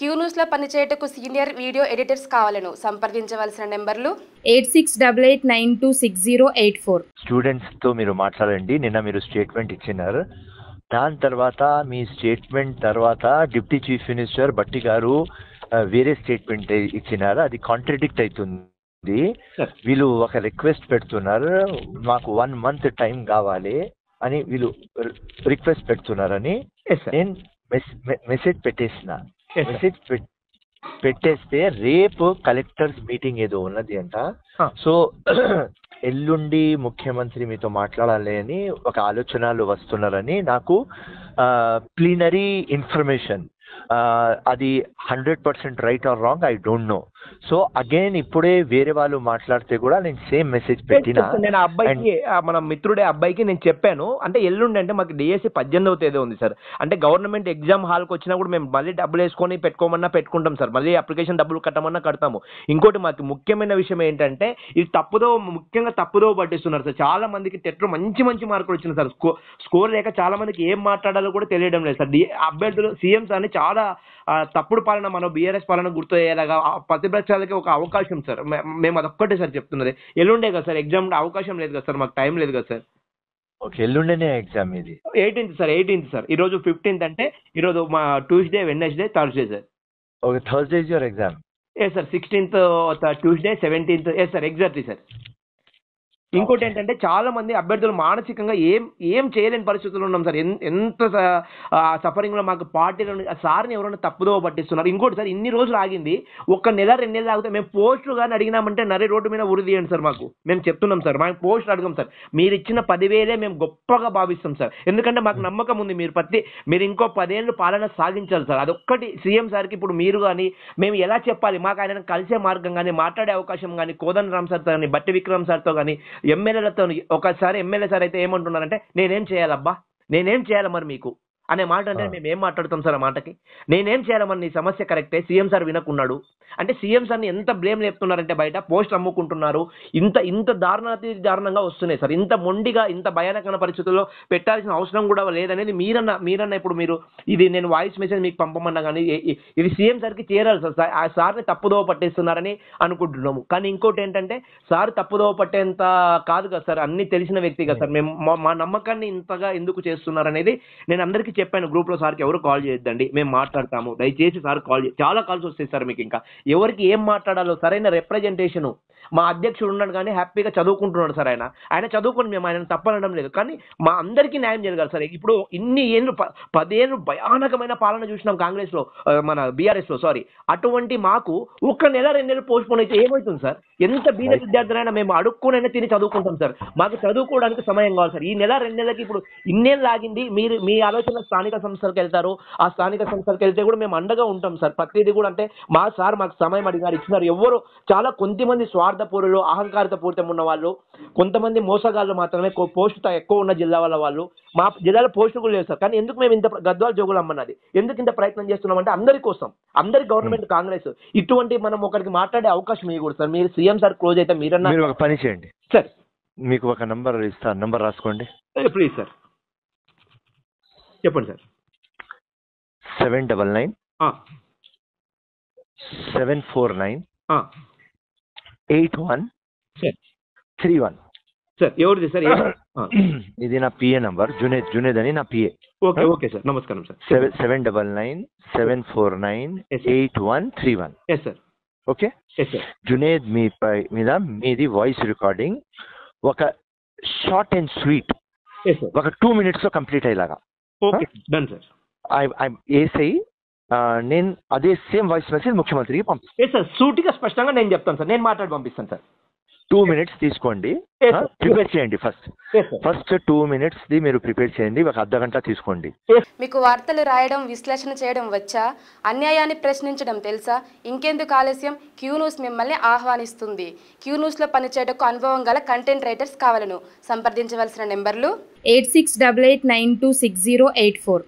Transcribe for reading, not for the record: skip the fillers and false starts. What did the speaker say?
Queue న్యూస్లో పనిచేయటకు senior video editors కావాలను సంప్రదించవలసిన నెంబర్లు 8688926084. స్టూడెంట్స్తో మీరు మాట్లాడండి. నిన్న మీరు స్టేట్మెంట్ ఇచ్చినారు. దాని తర్వాత మీ స్టేట్మెంట్ తర్వాత డిప్యూటీ చీఫ్ మినిస్టర్ భట్టి గారు వేరే స్టేట్మెంట్ ఇచ్చినారు. అది కాంట్రడిక్ట్ అవుతుంది. వీళ్ళు ఒక రిక్వెస్ట్ పెడుతున్నారు, మాకు 1 month టైం కావాలి అని వీళ్ళు రిక్వెస్ట్ పెడుతున్నారని నేను మెసేజ్ పెట్టేసిన. మెసేజ్ పెట్టేస్తే రేపు కలెక్టర్స్ మీటింగ్ ఏదో ఉన్నది అంట. సో ఎల్లుండి ముఖ్యమంత్రి మీతో మాట్లాడాలి అని ఒక ఆలోచనలు వస్తున్నారని నాకు ప్లీనరీ ఇన్ఫర్మేషన్. అది 100% right are wrong I don't know. So again ఇప్పుడే వేరే వాళ్ళు మాట్లాడితే కూడా నేను సేమ్ మెసేజ్ పెట్టినా. నేను ఆ అబ్బాయికి, మన మిత్రుడే అబ్బాయికి నేను చెప్పాను. అంటే ఎల్లుండి అంటే మాకు డిఎస్సి 18వ తేదీ ఉంది సార్. అంటే గవర్నమెంట్ ఎగ్జామ్ హాల్కి వచ్చినా కూడా మేము మళ్ళీ డబ్బులు వేసుకొని పెట్టుకోమన్నా పెట్టుకుంటాం సార్. మళ్ళీ అప్లికేషన్ డబ్బులు కట్టమన్నా కడతాము. ఇంకోటి మాకు ముఖ్యమైన విషయం ఏంటంటే ఇది ముఖ్యంగా తప్పుదో పట్టిస్తున్నారు సార్. చాలా మందికి టెట్లో మంచి మార్కులు వచ్చినాయి సార్. స్కోర్ లేక చాలా మందికి ఏం మాట్లాడాలో కూడా తెలియడం లేదు సార్. అభ్యర్థులు సీఎంస్ అని చాలా తప్పుడు పాలన, మనం బీఆర్ఎస్ పాలన గుర్తు అయ్యేలాగా ప్రతిపక్షాలకి ఒక అవకాశం సార్. మేము అదొక్కటే సార్ చెప్తున్నది. ఎల్లుండే కదా సార్ ఎగ్జామ్, అవకాశం లేదు కదా సార్, మాకు టైం లేదు కదా సార్. ఓకే, ఎల్లుండేనే ఎగ్జామ్ ఇది 18th సార్. 18th sir. ఈరోజు 15th అంటే ఈరోజు మా Tuesday, Wednesday, Thursday sir. Okay, Thursday is your exam. Sir 16th Tuesday, 17th sir, exactly sir. ఇంకోటి ఏంటంటే చాలా మంది అభ్యర్థులు మానసికంగా ఏం చేయలేని పరిస్థితుల్లో ఉన్నాం సార్. ఎంత సఫరింగ్ లో మాకు పార్టీలో సార్ని ఎవరైనా తప్పుదో పట్టిస్తున్నారు. ఇంకోటి సార్, ఇన్ని రోజులు ఆగింది, 1 నెల 2 నెలలు ఆగితే మేము పోస్టులు కానీ అడిగినామంటే నరి రోడ్డు మీద ఉరి తీయండి సార్. మేము చెప్తున్నాం సార్, మాకు పోస్టులు అడగం సార్. మీరు ఇచ్చిన 10,000 మేము గొప్పగా భావిస్తాం సార్. ఎందుకంటే మాకు నమ్మకం ఉంది మీరు ఇంకో 10 ఏళ్ళు పాలన సాగించాలి సార్. అదొక్కటి సీఎం సార్కి ఇప్పుడు మీరు కానీ మేము ఎలా చెప్పాలి, మాకు ఆయన కలిసే మార్గం కానీ, మాట్లాడే అవకాశం కానీ, కోదండరామ్ సార్తో కానీ, బట్టి విక్రమ్ సార్తో కానీ, ఎమ్మెల్యేలతో. ఒకసారి ఎమ్మెల్యే సార్ అయితే ఏమంటున్నారంటే, నేనేం చేయాలబ్బా, నేనేం చేయాలి మరి మీకు అనే మాట అంటే మేము ఏం మాట్లాడతాం సార్ ఆ మాటకి? నేనేం చేయాలి మరి, నీ సమస్య కరెక్టే, సీఎం సార్ వినకున్నాడు అంటే సీఎం సార్ని ఎంత బ్లేమ్ లేపుతున్నారంటే బయట పోస్ట్ అమ్ముకుంటున్నారు. ఇంత దారుణంగా వస్తున్నాయి సార్. ఇంత మొండిగా, ఇంత భయానకమైన పరిస్థితుల్లో పెట్టాల్సిన అవసరం కూడా లేదనేది మీరన్న ఇప్పుడు మీరు ఇది నేను వాయిస్ మెసేజ్ మీకు పంపమన్నా కానీ ఇది సీఎం సార్కి చేరాలి సార్. ఆ సార్ని తప్పుదోవ పట్టేస్తున్నారని అనుకుంటున్నాము. కానీ ఇంకోటి ఏంటంటే సార్ తప్పుదోవ పట్టేంత కాదు కదా సార్, అన్ని తెలిసిన వ్యక్తి కదా సార్. మేము మా నమ్మకాన్ని ఇంతగా ఎందుకు చేస్తున్నారు అనేది నేను అందరికీ చెప్పాను గ్రూప్ లో. సార్కి ఎవరు కాల్ చేయొద్దండి, మేము మాట్లాడతాము, దయచేసి సార్ కాల్ చాలా కాల్స్ వస్తాయి సార్ మీకు. ఇంకా ఎవరికి ఏం మాట్లాడాలో సరైన రిప్రజెంటేషన్ మా అధ్యక్షుడు ఉన్నాడు కానీ హ్యాపీగా చదువుకుంటున్నాడు సార్. ఆయన చదువుకొని మేము ఆయన తప్పనడం లేదు, కానీ మా అందరికీ న్యాయం జరగాలి సార్. ఇప్పుడు ఇన్ని ఏళ్ళు 10 ఏళ్ళు భయానకమైన పాలన చూసినాం కాంగ్రెస్ లో, మన బీఆర్ఎస్ లో సారీ. అటువంటి మాకు 1 నెల 2 నెలలు పోస్ట్ పోన్ అయితే ఏమవుతుంది సార్? ఎంత బీద విద్యార్థులైనా మేము అడుక్కునైనా తిని చదువుకుంటాం సార్. మాకు చదువుకోవడానికి సమయం కావాలి సార్. ఈ నెల 2 నెలలకి ఇప్పుడు ఇన్నేళ్ళు ఆగింది. మీ ఆలోచన స్థానిక సంస్థలకు వెళ్తారు, ఆ స్థానిక సంస్థలకు వెళ్తే కూడా మేము అండగా ఉంటాం సార్. ప్రతిదీ కూడా అంటే మాకు సమయం అడిగారు, ఇచ్చినారు. ఎవరు చాలా కొంతమంది స్వార్థపూరులు, అహంకారత పూరితం ఉన్న వాళ్ళు, కొంతమంది మోసగాళ్ళు మాత్రమే పోస్టు ఎక్కువ ఉన్న జిల్లా వాళ్ళు. మా జిల్లాలో పోస్టు కూడా లేదు సార్. కానీ ఎందుకు మేము ఇంత గద్వాల జోగులు అమ్మన్నది ఎందుకు ఇంత ప్రయత్నం చేస్తున్నామంటే అందరి కోసం, అందరి గవర్నమెంట్ కాంగ్రెస్ ఇటువంటి మనం ఒకరికి మాట్లాడే అవకాశం ఇవ్వకూడదు సార్. మీరు సీఎం సార్ క్లోజ్ అయితే మీరు ఒక పని చేయండి సార్, మీకు ఒక నంబర్ ఇస్తాను, నంబర్ రాసుకోండి ప్లీజ్ సార్. చెప్పండి సార్. 799 749 8131 సార్. ఎవరిది సార్? ఇది నా పిఏ నంబర్, జునేద్ అని నా పిఏ. ఓకే సార్, నమస్కారం సార్. 799 749 8131. సార్. ఓకే జునేద్ మీద మీది వాయిస్ రికార్డింగ్ ఒక షార్ట్ అండ్ స్వీట్ ఒక 2 minutes లో కంప్లీట్ అయ్యేలాగా వేసి నేను అదే సేమ్ వాయిస్ మెసేజ్ ముఖ్యమంత్రికి పంపిస్తాను సార్. సూటిగా స్పష్టంగా నేను చెప్తాను సార్, నేను మాట్లాడి పంపిస్తాను సార్. 2 minutes తీసుకోండి, ప్రిపేర్ చేయండి. ఫస్ట్ 2 minutes మీరు ప్రిపేర్ చేయండి, ఒక అర్ధగంట తీసుకోండి. మీకు వార్తలు రాయడం, విశ్లేషణ చేయడం వచ్చా? అన్యాయాన్ని ప్రశ్నించడం తెలుసా? ఇంకెందుకు ఆలస్యం? క్యూ న్యూస్ మిమ్మల్ని ఆహ్వానిస్తుంది. క్యూ న్యూస్లో పనిచేయటకు అనుభవం గల కంటెంట్ రైటర్స్ కావాలను సంప్రదించవలసిన నెంబర్లు 8688926084.